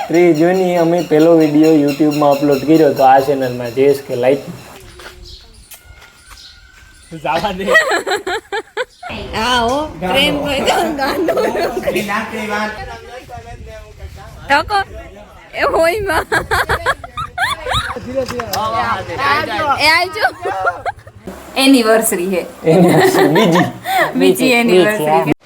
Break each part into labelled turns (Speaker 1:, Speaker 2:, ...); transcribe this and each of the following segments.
Speaker 1: 3 જૂની અમે પહેલો વિડીયો યુટ્યુબમાં અપલોડ કર્યો તો આ ચેનલમાં જેસ કે લાઈક જાવા દે
Speaker 2: હા ઓ પ્રેમ કોઈ ગાંડો ટકો એ હોય માં એ આજો એનિવર્સરી હે બીજી એનિવર્સરી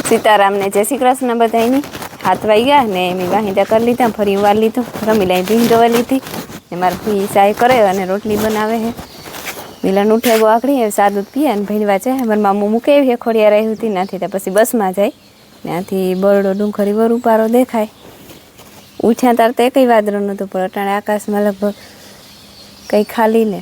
Speaker 2: सीताराम ने जय श्री कृष्ण बधाई हाथ वाई गया ने एम वाहिंदा कर लीधा फरी वार लीधो रमी लाई भींगवा लीधी ने मारे फी चाय करे अने रोटली बनावे है मिलन उठे गो आकड़ी सा दूध पीए ने भींडवा चे मार मामू मूके है खोड़िया रही होती नाथी तो पछी बस में जाए ત્યાંથી બરડો ડુંગરી वर उपारो देखाय उठ्या तार तो एक वादरो नतो पण अटाणे आकाश में लगभग कई खाली ने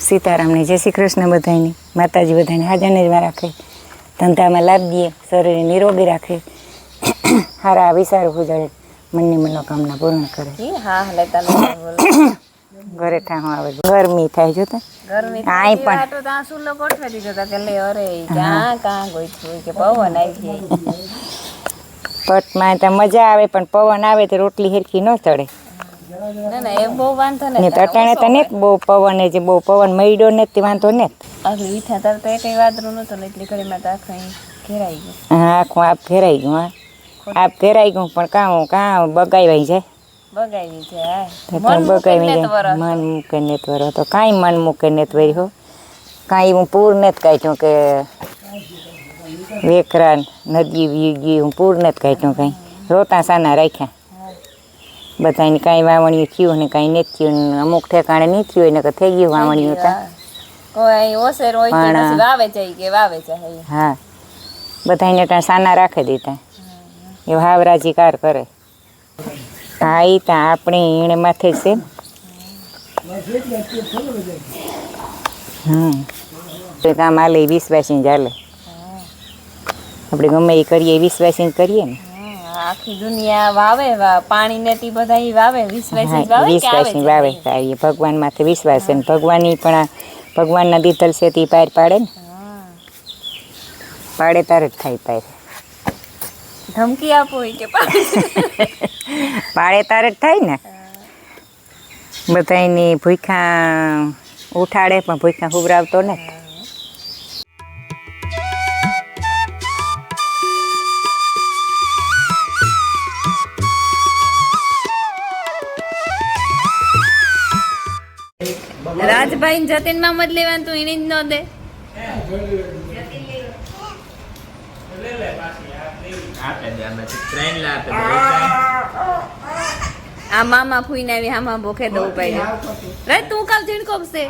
Speaker 3: सीताराम ने जय श्री कृष्ण बधाई माताजी बधाई हाजर ने राखे धंधा में लाभ दिए शरीर निरोगी राखे हारा विचार हो जाए मन की मनोकामना पूर्ण करे घरे था आवे गर्मी थाय जोता आई पण
Speaker 2: तो ता सुलो कोठवे दीधो ता के ले अरे क्या गोई थी के पवन आई थी
Speaker 3: पट में तो मजा आवे पण पवन आवे तो रोटली हेरखी न चढ़े
Speaker 2: ना ना ए बो वांधो ने
Speaker 3: तटाणे तने बो पवन जे बो पवन मईडो ने ते वांधो ने
Speaker 2: आखली वीठा तर तो एक वादरो नतो ने એટલી ઘડી માં તો આખા घेराई गयो
Speaker 3: हाँ आखो आप घेराई गयो आप घेराई गयो पण का बगाई जाए
Speaker 2: बगाई जाए
Speaker 3: मन बगाई जाए मन मुके नेतवर तो काई मन मुके नेतवर हो काई हूँ पूर नेत काढ्यो के वेकरा नदी वीगी हूँ पूर नेत काढ्यो कई रोता साना राख्या बधाने कई वावणियों थयुं ने कई नहीं थयुं अमुक ठेकाणे नहीं थयुं ने થઈ ગયું વાવણિયું ता
Speaker 2: कोई ओसेर होय तो પછી वावे चाहे
Speaker 3: हाँ बधाने ता साना राखी दीता ए हावराजी कार करे भाई ता आपणे ईणे माथे छे तो काम आले विश्वासी चाले આપણે ગમે એ કરીએ વિશ્વાસી કરીએ ને
Speaker 2: આખી દુનિયા વાવે પાણી નેતી બધાઈ વાવે વિશ્વાસી વાવે
Speaker 3: વિશ્વાસી વાવે એ ભગવાન માથે વિશ્વાસ છે ભગવાનની પણ ભગવાનના દીધલ છે તે પાર પાડે ને પાડે તારે જ થાય પાર
Speaker 2: ધમકી આપો કે
Speaker 3: પાડે તારે જ થાય ને બધાની ભૂખા ઉઠાડે પણ ભૂખા ખુબરાવતો ને
Speaker 2: राजभाई जतिन में मत लेवा तू इनी न दे आ मामा फूई ने हामा बोखे दो पाई रे तू कब झिणको से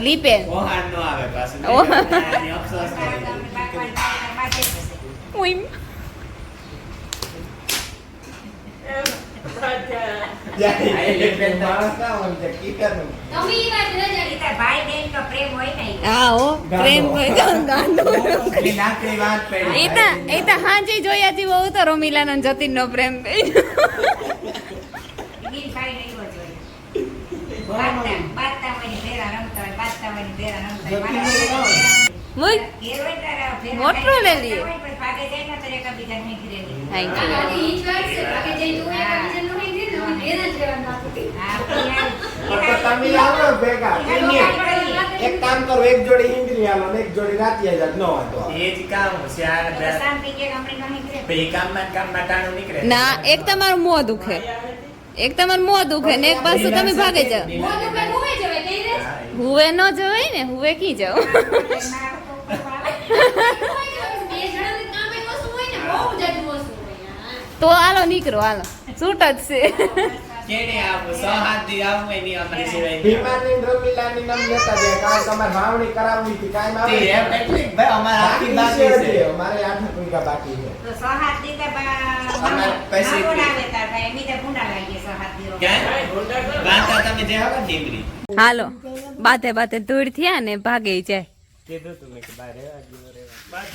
Speaker 2: લીપે
Speaker 4: ઓહાન નો આવે પાછું આની અફસોસ
Speaker 2: ઉઈમ. હા હો પ્રેમ હોય તો ગાંડો. એ તો હાંજે જોયા હતી બહુ તો રોમીલાનો ને જતીનનો પ્રેમ. મોટું લઈ લઈએ.
Speaker 5: એક કામ કરો, એક જોડી હિન્દી આલો ને એક જોડી રાતી આજા ન વાંધો આવે.
Speaker 4: એ જ કામ છે આ બે કામમાં ટાણું નીકળે.
Speaker 2: ના એક તમારું મોં દુખે, એક તમારું મોં દુખે ને એક પાછું તમે ભાગે જાવ. હુવે ન જવાય ને, હુવે કી જાવ. તો હાલો નીકળો, હાલો છૂટ જ છે.
Speaker 4: કેને આવું 6-7 દી આવું એની અમારી સિવાય
Speaker 5: ભીમાની રમીલાની નામ લેતા જાય કાલ તમારે વાવણી કરાવવી હતી કાઈ માં
Speaker 4: તે એમ એટલે ભાઈ અમાર આખી બાકી છે.
Speaker 5: અમારે 8 વીઘા બાકી છે.
Speaker 6: તો 6-7 દી
Speaker 4: અમાર પૈસે વાંતા તમે જે હવે ડીમરી
Speaker 2: હાલો બાતે બાતે દૂર થયા ને ભાગે જાય.
Speaker 1: કીધું તું મેં કે બહાર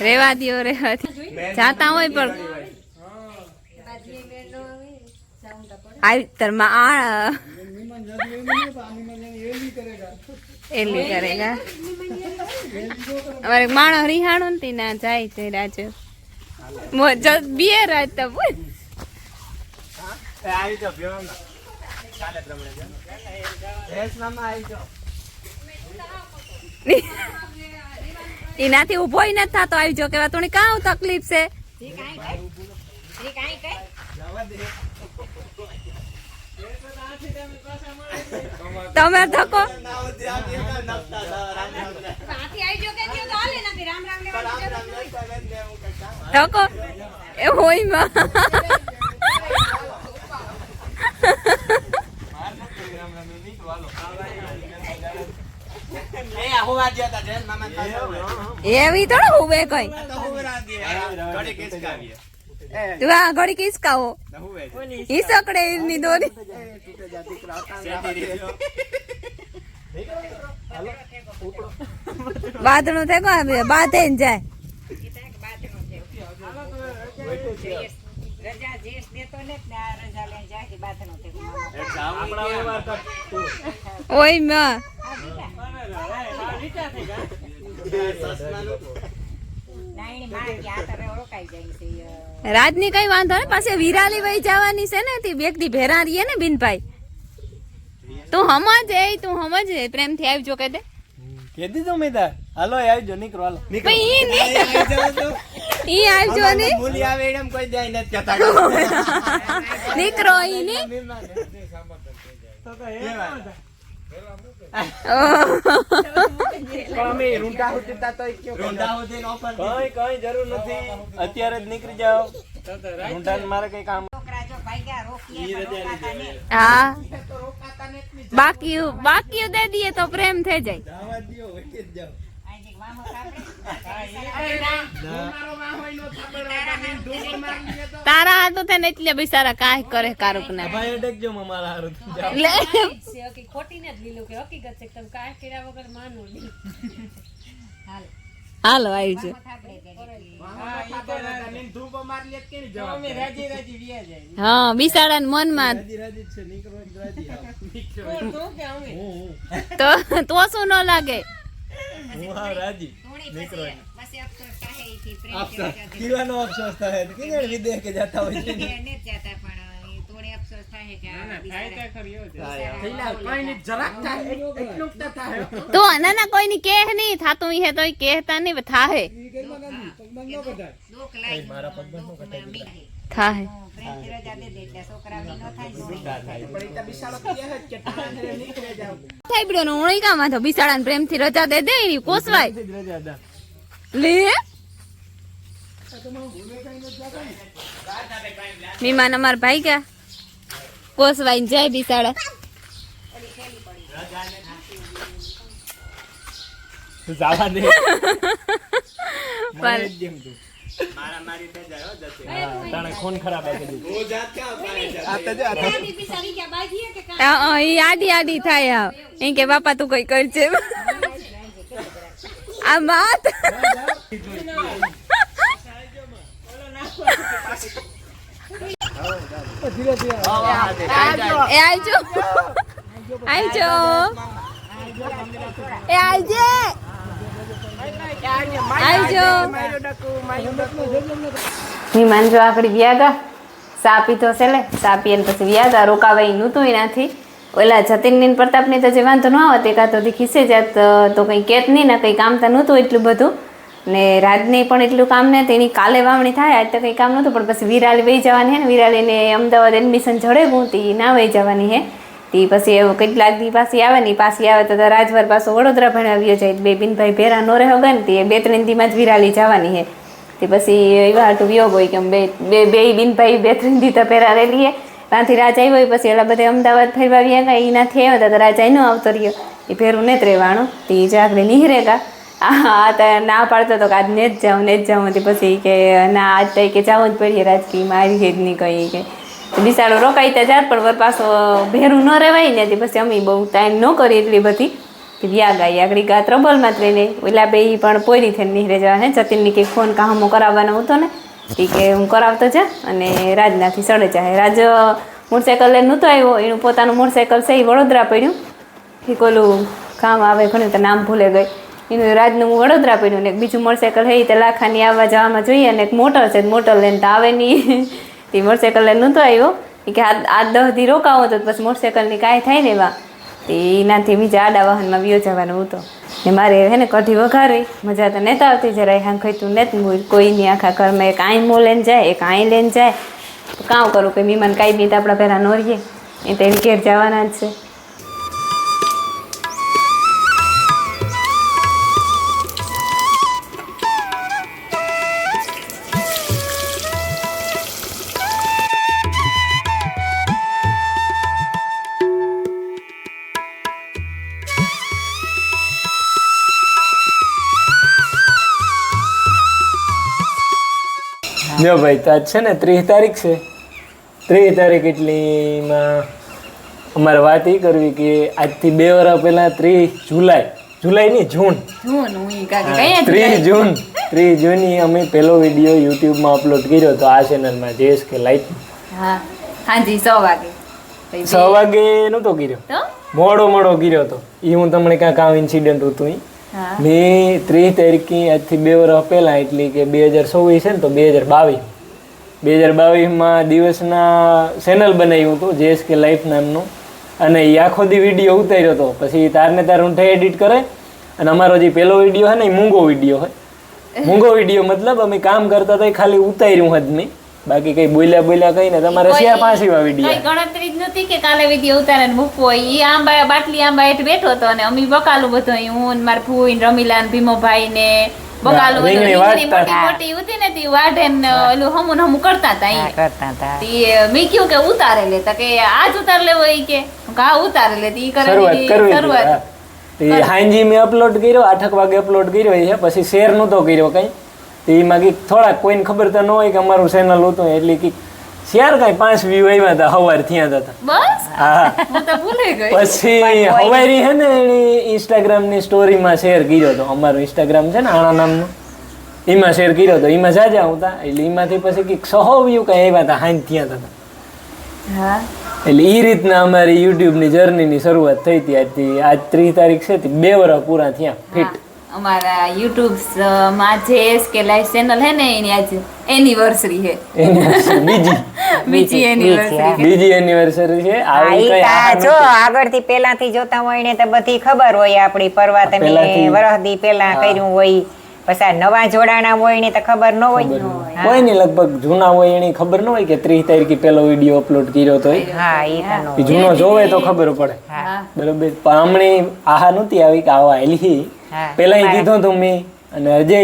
Speaker 2: રેવા દ્યો જાતા હોય પણ આવી તરમાં આ એલી કરેગા. અમારે માણસ રિહાણો ને ના જાય છે રાજ બે રાત તો બોલ.
Speaker 1: આવી જાઓ ભેગા કાલે પ્રમાણે રેસનામાં આવી જાઓ.
Speaker 2: એનાથી ઉભો નથી થતો. આવી જો કેવા તું કાં તકલીફ છે. તમે ધકો ધકો એ હોય માં એવી થોડો હુવે કઈ તું આ ઘડી કિસકાવો ઈ સકડે ની દોરી બાદણું થઈ ગયું બાધે ને જાય. ઓય માં રાજની કઈ વાંધો ને પાસે વિરાલી વહી જવાની છે ને તે વ્યક્તિ ભેરા રહીએ ને બિનભાઈ. તું સમજ પ્રેમથી આવજો કે દે
Speaker 1: કીધી તું મેં હાલો આવજો નીકળો હાલો
Speaker 2: ઈ આવજો ને
Speaker 4: ભૂલી આવે એમ કોઈ જાય નથી કહેતા
Speaker 2: નીકળો ઈ ને
Speaker 5: અમે રૂંટા હોતા તો ક્યો
Speaker 4: રોંડા હોતે નો પર
Speaker 1: કઈ જરૂર નથી. અત્યારે જ નીકળી જાઓ. ઊંડાને મારે કઈ કામ
Speaker 2: હા બાકી દે દઈએ તો પ્રેમ થઈ જાય. તારા હાથું થઈને એટલે બિચારા કાંઈ કરે કારુક ના
Speaker 1: ભાઈ અટકજો મારા હારું
Speaker 2: લે હાલો આવી છે. હા બિસાડા ને મનમાં તો શું ન લાગે.
Speaker 1: રાજી નીકળો કીવાનો અફસોસ થાય કે વિદેશ કે જતા હોય છે.
Speaker 2: તો ના કોઈની કેહ નહીં થાતું હે તો કહેતા નહીં થાહે થાહે થાય બડો ઉણી કામાં તો બિસાડાને પ્રેમથી રજા દે દે એની કોસવાય લે મહેમાન અમાર ભાઈ ગયા કોસવાઈને જાય બિસાડા
Speaker 1: તું જવા દે
Speaker 2: પણ
Speaker 1: જેમ તું
Speaker 4: મારામારી થઈ જાય હો જશે.
Speaker 1: તાણે ખૂન ખરાબ આપી દીધું.
Speaker 5: હું જાત ક્યાં પાડે છે?
Speaker 2: ઈ આડી આડી થાય આવ એમ કે બાપા તું કઈ કરજે આ માત એ આવજો આવજો એ આવજે આવજો વિમાન જો આકડી વ્યાગા સા પીધો છે લે સા પીએ ને પછી વ્યાગા રોકાવાય નહોતું એનાથી ઓલા જતીનની ને પ્રતાપની તો જે વાંધો ન આવત એકા તો ખીસે જાત તો કંઈ કેત નહીં ને કંઈ કામ તો નહોતું એટલું બધું ને રાજની પણ એટલું કામ ને તેની કાલે વાવણી થાય આજ તો કંઈ કામ નહોતું પણ પછી વિરાલી વહી જવાની હે ને વિરાલીને અમદાવાદ એડમિશન જડેવું તે ના વહી જવાની હે તે પછી એવું કેટલાક દી પાછી આવે ને પાછી આવે તો રાજભર પાછો વડોદરા ભણાવ્યો જાય બે બિનભાઈ ભેરા નો રહે ગયો ને તે 2-3 દીમાં જ વિરાલી જવાની હે તે પછી એવા હાટું વિયોગ હોય કે બે બિનભાઈ 2-3 દી તો પહેરા રેલી હે ત્યાંથી રાજ આવ્યો હોય પછી એલા બધા અમદાવાદ ફરવા આવ્યા ગયા એનાથી આવ્યો તો રાજ એનો આવતો રહ્યો એ ફેરું ને જ રહેવાનું તે જે આગળ નીહરેગા હા તો ના પાડતો હતો કે આજ ને જ જાઉં તે પછી કે ના આજ તો કે જવું જ પડીએ રાજકીયમાં આવી જ નહીં કહી કે બિસાડો રોકાઈ ત્યાં જાત પણ પાછો ભેરું ન રહેવાય ને તે પછી અમે બહુ ટાઈમ ન કરી એટલી બધી વ્યા ગાઈ આગળ ગા ત્રબલમાં જ રહીને ઓલા બે પણ પોરી થઈને નીકળે જવા ને જતીનની કંઈક ફોન કામો કરાવવાનો હતો ને એ કે હું કરાવતો જા અને રાજનાથી સડે જાય રાજ મોટરસાઇકલ લઈને નહોતો આવ્યો એનું પોતાનું મોટરસાઇકલ છે એ વડોદરા પડ્યું એ કોલું કામ આવે ઘણું તો નામ ભૂલે ગઈ એનું રાજનું વડોદરા પડ્યું ને એક બીજું મોટરસાઇકલ હોય તે લાખાની આવવા જવામાં જોઈએ અને એક મોટર છે મોટર લઈને તો આવે નહીં તે મોટરસાઇકલ લઈને નહોતો આવ્યો એ કે આ 10 દી રોકાવો તો પછી મોટરસાઇકલની કાંઈ થાય ને એવા તે એનાથી બીજા આડા વાહનમાં વ્યો જવાનું હતું ને મારે હે ને કઢી વઘારી મજા તો નહોતા આવતી જરાય હાંખતું નથી કોઈની આખા ઘરમાં એક આઈ મો લઈને જાય એક આઈ લઈને જાય તો કામ કરું કે મીમાન કાંઈ બી તો આપણા પહેલાં ન રહીએ એ તો એની ઘેર જવાના જ છે
Speaker 1: જો ભાઈ તો આજ છે ને 30 તારીખ છે 30 તારીખ એટલીમાં અમારે વાત એ કરવી કે આજથી 2 વર્ષ પહેલાં 30 જુલાઈ નહીં જૂન 30 જૂનની અમે પહેલો વિડીયો યુટ્યુબમાં અપલોડ કર્યો હતો આ ચેનલમાં JSK લાઈફ
Speaker 2: હા હાજી 100 વાગે
Speaker 1: 6 વાગે નહોતો કર્યો મોડો કર્યો હતો એ હું તમને કાંઈક આવ ઇન્સિડન્ટ હતું એ મેં 30 તારીખે આજથી 2 વર્ષ પહેલાં એટલે કે 2024 છે ને તો 2022માં દિવસના ચેનલ બનાવ્યું હતું JSK લાઈફ નામનું અને એ આખો દી વિડીયો ઉતાર્યો હતો પછી તારને તાર ઊંઠે એડિટ કરે અને અમારો જે પહેલો વિડીયો છે ને એ મૂંગો વિડીયો હોય મૂંગો વિડીયો મતલબ અમે કામ કરતા હતા ખાલી ઉતાર્યું જ નહીં બાકી કઈ બોલ્યા કઈ ને તમારે 4-5 વિડીયો
Speaker 2: ગણતરી જ નથી કે કાલે વિડીયો ઉતારે ને મૂકવો ઈ આંબા બાટલી આંબા હેઠ બેઠો હતો અને અમે બકાલું બધું હું માર ફૂઈ રમીલાન ભીમોભાઈ ને બકાલું મોટી હતી ને તી વાઢે ને ઓલું હમું કરતા હતા મેં કયું કે ઉતારે લે કે આજ ઉતાર લેવો ઈ કે હા ઉતારે લે ઈ
Speaker 1: શરૂઆત હાંજી મેં અપલોડ કર્યો 8 વાગે અપલોડ કર્યો છે પછી શેર નહોતો કર્યો કઈ એમાં કંઈક થોડાક કોઈને ખબર તો ન હોય કે અમારું ચેનલ હતું એટલે કંઈક શેર કાંઈ 5 વ્યૂ આવ્યા હતા સવાર થયા હતા હા પછી હવારી છે ને એની ઇન્સ્ટાગ્રામની સ્ટોરીમાં શેર કર્યો હતો અમારું ઇન્સ્ટાગ્રામ છે ને આણા નામનું એમાં શેર કર્યો હતો એમાં જાજા હતા એટલે એમાંથી પછી કંઈક 100 વ્યૂ કાંઈ આવ્યા હતા હાંજ થયા હતા એટલે એ રીતના અમારી યુટ્યુબની જર્નીની શરૂઆત થઈ હતી આજથી આજ 30 તારીખ છે 2 વર્ષ પૂરા થયા ફિટ
Speaker 2: અમારા યુટ્યુબ માં JSK લાઈવ ચેનલ હે ને એની આજ એનિવર્સરી હે બીજી
Speaker 1: એનિવર્સરી છે
Speaker 3: જો આગળથી પેલાથી જોતા હોય ને તો બધી ખબર હોય આપણી પરવા તમે વરહદી પેલા કર્યું હોય પછી નવા જોડાણા હોય ને તો ખબર ન હોય
Speaker 1: કોઈ ને લગભગ જૂના હોય એની ખબર ન હોય કે 30 તારીખે પેલો વિડીયો અપલોડ કર્યો તો એ જૂનો જોવે તો ખબર પડે બરોબર પણ હમણાં આહા નહોતી આવી કે આવા એલી પેલા કીધું હતું મેં અને અજય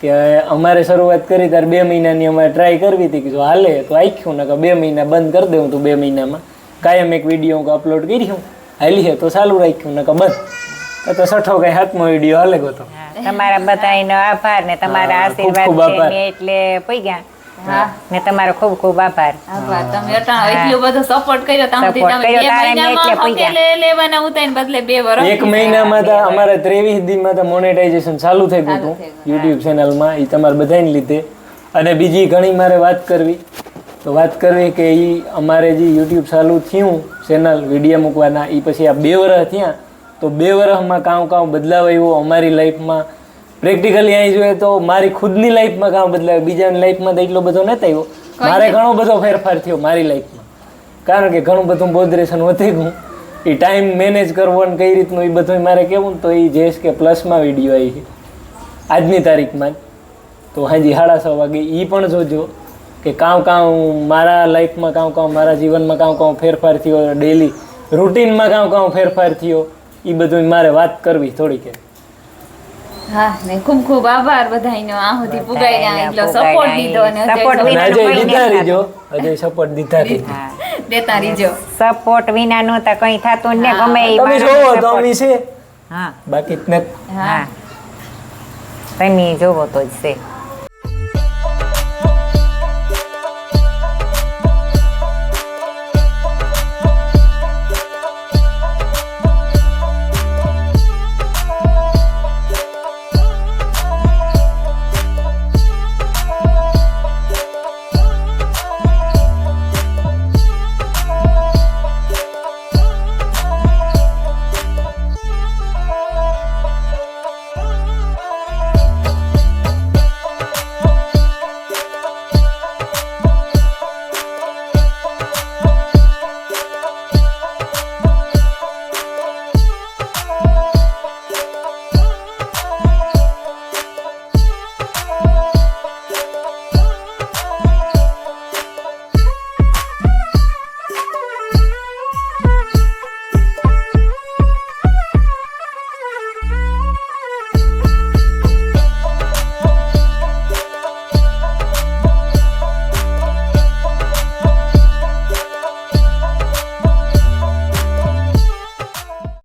Speaker 1: કે અમારે શરૂઆત કરી ત્યારે 2 મહિનાની અમારે ટ્રાય કરવી હતી કે જો હાલે તો આખ્યું ને કે 2 મહિના બંધ કરી દઉં તું 2 મહિનામાં કાયમ એક વિડીયો અપલોડ કર્યું હાલી છે તો ચાલુ રાખ્યું નકર બંધ. તો છઠ્ઠો કઈ હાથમાં વિડીયો હાલે ગયો તો.
Speaker 3: તમારા બધાનો આભાર ને તમારા
Speaker 1: હા, ખૂબ ખૂબ
Speaker 3: આશીર્વાદ છે
Speaker 1: આભાર.
Speaker 3: ને એટલે પૈગા
Speaker 2: હા.
Speaker 3: ને તમારો ખૂબ ખૂબ આભાર.
Speaker 2: આભાર. તમે અટાણો એટલો બધો સપોર્ટ કર્યો
Speaker 3: Support
Speaker 2: તમે
Speaker 3: કર્યો,
Speaker 2: બે
Speaker 3: તારા એમને
Speaker 2: મહિનામાં
Speaker 3: એટલે પૈસા.
Speaker 2: હકેલે લેવાના ઉતારીને બદલે 2 વર્ષ
Speaker 1: એક મહિનામાં તો અમારે 23 દીમાં તો મોનેટાઇઝેશન ચાલુ થઈ ગયું
Speaker 2: ચાલુ
Speaker 1: હતું
Speaker 2: થઈ ગયું,
Speaker 1: યુટ્યુબ ચેનલમાં. એ તમારે બધાને લીધે. અને બીજી ઘણી મારે વાત કરવી કે એ અમારે જે યુટ્યુબ ચાલુ થયું ચેનલ વિડીયો મૂકવાના એ પછી આ 2 વર્ષ થયા તો 2 વર્ષમાં કામ બદલાવ આવ્યો અમારી લાઈફમાં. પ્રેક્ટિકલી અહીં જોઈએ તો મારી ખુદની લાઈફમાં કામ બદલાવ, બીજાની લાઈફમાં તો એટલો બધો નથી આવ્યો. મારે ઘણો બધો ફેરફાર થયો મારી લાઈફમાં, કારણ કે ઘણું બધું બોધરેશન વધી ગયું. એ ટાઈમ મેનેજ કરવો ને કઈ રીતનું એ બધું મારે કહેવું ને તો એ જેસ કે પ્લસમાં વિડીયો આવી છે આજની તારીખમાં જ. તો હાજી 6:30 વાગે એ પણ જોજો કે કામ મારા લાઈફમાં કામ મારા જીવનમાં કામ ફેરફાર થયો, ડેલી રૂટીનમાં કામ ફેરફાર થયો. એ બધું મારે વાત કરવી થોડીક.
Speaker 2: હા ને ખૂબ ખૂબ આભાર બધાયનો આ સુધી પુગાઈને એટલો સપોર્ટ દીધો અને
Speaker 3: Support
Speaker 1: અને
Speaker 3: વિના
Speaker 1: અજય
Speaker 3: કોઈ
Speaker 1: દીધા
Speaker 3: નથી
Speaker 1: રહીજો, અજય સપોર્ટ દીધા રહીજો.
Speaker 2: દેતા રીજો.
Speaker 3: સપોર્ટ વિના નહોતા કઈ થતું ને
Speaker 2: હા.
Speaker 3: ગમે એ
Speaker 1: તમે
Speaker 3: માણસનો
Speaker 1: જોવો તો
Speaker 3: support.
Speaker 1: અમે છે,
Speaker 3: હા
Speaker 1: બાકી જ નથી.
Speaker 3: હા તમે જોવો તો જ છે.